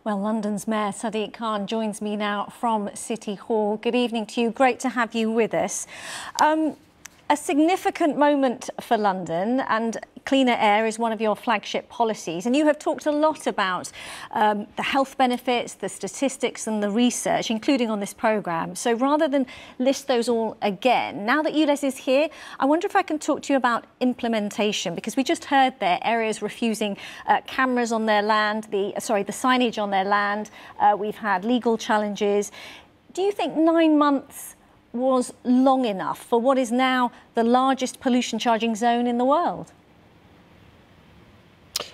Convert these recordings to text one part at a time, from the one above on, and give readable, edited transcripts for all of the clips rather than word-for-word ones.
Well, London's Mayor Sadiq Khan joins me now from City Hall. Good evening to you. Great to have you with us. A significant moment for London, and cleaner air is one of your flagship policies. And you have talked a lot about the health benefits, the statistics and the research, including on this programme. So rather than list those all again, now that ULEZ is here, I wonder if I can talk to you about implementation, because we just heard there areas refusing cameras on their land, the signage on their land. We've had legal challenges. Do you think 9 months was long enough for what is now the largest pollution charging zone in the world?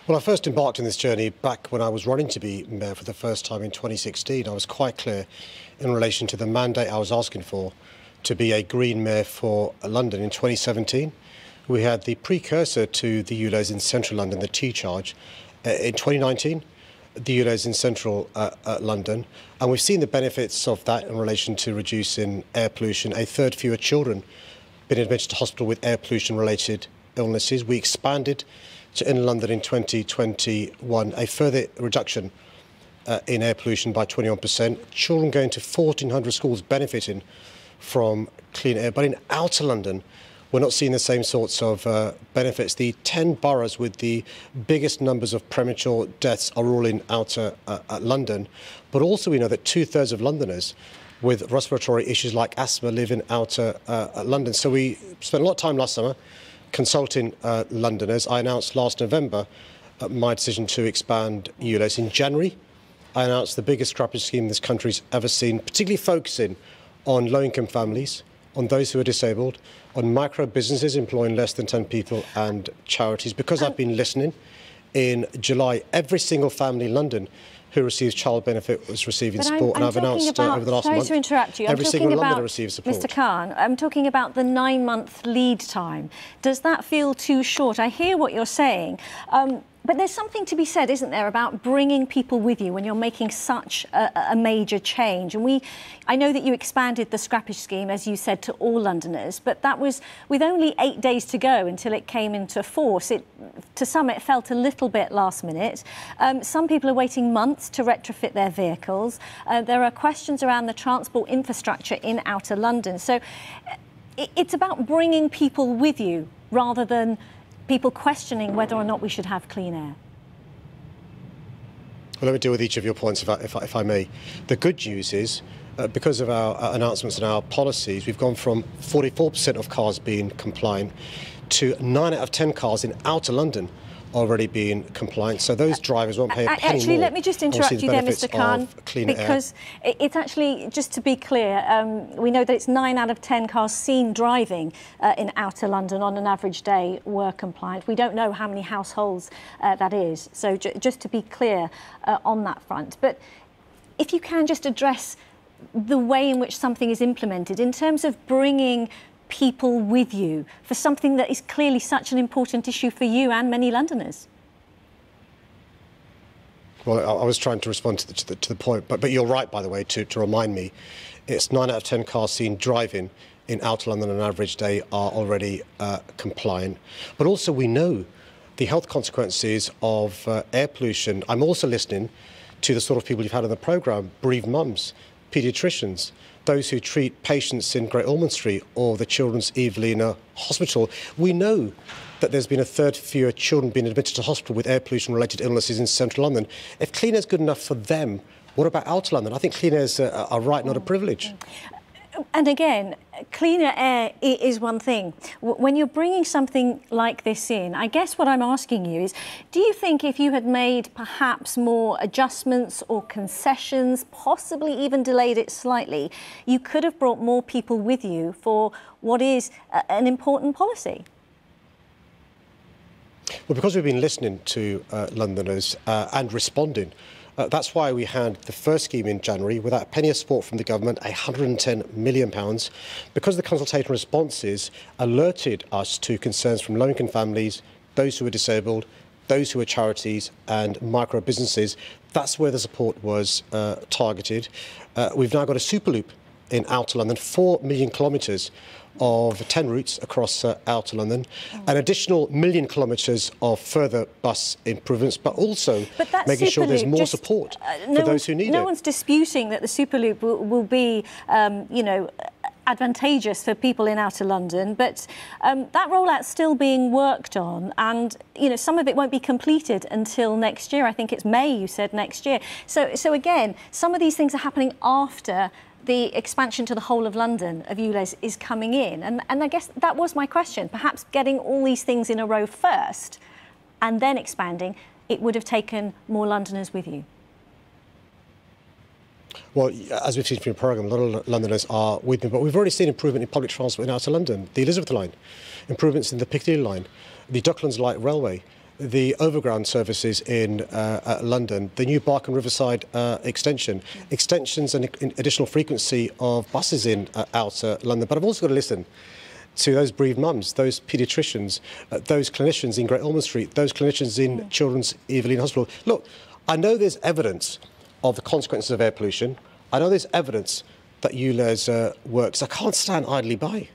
Well, I first embarked on this journey back when I was running to be mayor for the first time in 2016. I was quite clear in relation to the mandate I was asking for to be a green mayor for London in 2017. We had the precursor to the ULEZ in central London, the T-charge, in 2019. The ULEZ in central London, and we've seen the benefits of that in relation to reducing air pollution. A third fewer children been admitted to hospital with air pollution related illnesses. We expanded to in London in 2021 a further reduction in air pollution by 21%. Children going to 1,400 schools benefiting from clean air. But in outer London, we're not seeing the same sorts of benefits. The 10 boroughs with the biggest numbers of premature deaths are all in outer London. But also we know that 2/3 of Londoners with respiratory issues like asthma live in outer London. So we spent a lot of time last summer consulting Londoners. I announced last November my decision to expand ULEZ. In January, I announced the biggest scrappage scheme this country's ever seen, particularly focusing on low-income families, on those who are disabled, on micro businesses employing less than 10 people and charities. Because I've been listening, in July, every single family in London who receives child benefit was receiving support, and I've announced over the last month, sorry to interrupt you. every single Londoner receives support. Mr. Khan, I'm talking about the 9-month lead time. Does that feel too short? I hear what you're saying. But there's something to be said, isn't there, about bringing people with you when you're making such a major change. And I know that you expanded the scrappage scheme, as you said, to all Londoners, but that was with only 8 days to go until it came into force. To some, it felt a little bit last minute. Some people are waiting months to retrofit their vehicles. There are questions around the transport infrastructure in outer London. So it's about bringing people with you rather than people questioning whether or not we should have clean air. Well, let me deal with each of your points, if I may. The good news is, because of our announcements and our policies, we've gone from 44% of cars being compliant to 9 out of 10 cars in outer London already being compliant. So those drivers won't pay a penny more. Actually, let me just interrupt you there, Mr. Khan, because it's actually, just to be clear, we know that it's 9 out of 10 cars seen driving in outer London on an average day were compliant. We don't know how many households that is. So just to be clear on that front. But if you can just address the way in which something is implemented in terms of bringing people with you for something that is clearly such an important issue for you and many Londoners. Well, I was trying to respond to the point, but you're right, by the way, to remind me. It's 9 out of 10 cars seen driving in outer London on an average day are already compliant. But also we know the health consequences of air pollution. I'm also listening to the sort of people you've had on the programme, bereaved mums, paediatricians, those who treat patients in Great Ormond Street or the Children's Evelina Hospital. We know that there's been a third fewer children being admitted to hospital with air pollution-related illnesses in central London. If clean air is good enough for them, what about outer London? I think clean air is a right, not a privilege. And again, cleaner air is one thing. When you're bringing something like this in, I guess what I'm asking you is, do you think if you had made perhaps more adjustments or concessions, possibly even delayed it slightly, you could have brought more people with you for what is an important policy? Well, because we've been listening to Londoners and responding, that's why we had the first scheme in January, without a penny of support from the government, £110 million, because the consultation responses alerted us to concerns from low-income families, those who are disabled, those who are charities and micro businesses. That's where the support was targeted. We've now got a super loop in outer London, 4 million kilometres of 10 routes across outer London, an additional 1 million kilometres of further bus improvements, but also making sure there's more support for those who need it. No one's disputing that the Superloop will be, you know, advantageous for people in outer London, but that rollout's still being worked on, and you know, some of it won't be completed until next year. I think it's May, you said, next year. So again, some of these things are happening after the expansion to the whole of London of ULEZ is coming in, and I guess that was my question. Perhaps getting all these things in a row first and then expanding, it would have taken more Londoners with you. Well, as we've seen from your programme, a lot of Londoners are with me, but we've already seen improvement in public transport in outer London. The Elizabeth line, improvements in the Piccadilly line, the Docklands Light Railway, the overground services in London, the new Bark and Riverside extension, extensions and additional frequency of buses in outer London. But I've also got to listen to those bereaved mums, those paediatricians, those clinicians in Great Ormond Street, those clinicians in Children's Evelyn Hospital. Look, I know there's evidence of the consequences of air pollution. I know there's evidence that ULEZ works. I can't stand idly by.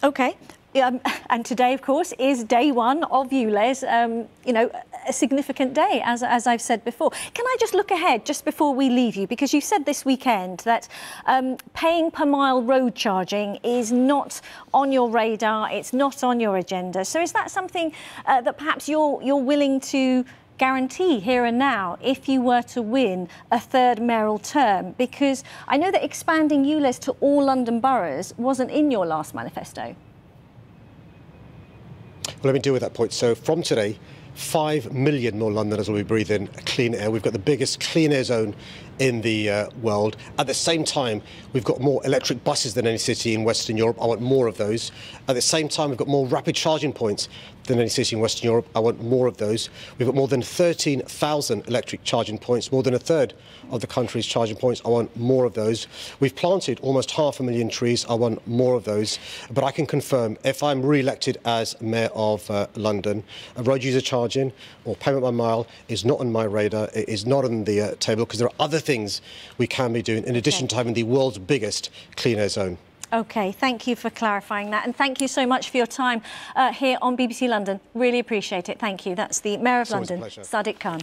OK. And today, of course, is day one of ULEZ, you know, a significant day, as I've said before. Can I just look ahead just before we leave you? Because you said this weekend that paying per mile road charging is not on your radar, it's not on your agenda. So is that something that perhaps you're willing to guarantee here and now if you were to win a third mayoral term? Because I know that expanding ULEZ to all London boroughs wasn't in your last manifesto. Well, let me deal with that point. So from today, 5 million more Londoners will be breathing clean air. We've got the biggest clean air zone in the world. At the same time, we've got more electric buses than any city in Western Europe. I want more of those. At the same time, we've got more rapid charging points than any city in Western Europe. I want more of those. We've got more than 13,000 electric charging points, more than a third of the country's charging points. I want more of those. We've planted almost 500,000 trees. I want more of those. But I can confirm, if I'm re-elected as Mayor of London, road user charging or payment by mile is not on my radar. It is not on the table, because there are other things we can be doing in addition to having the world's biggest clean air zone. OK, thank you for clarifying that, and thank you so much for your time here on BBC London. Really appreciate it. Thank you. That's the Mayor of London, Sadiq Khan.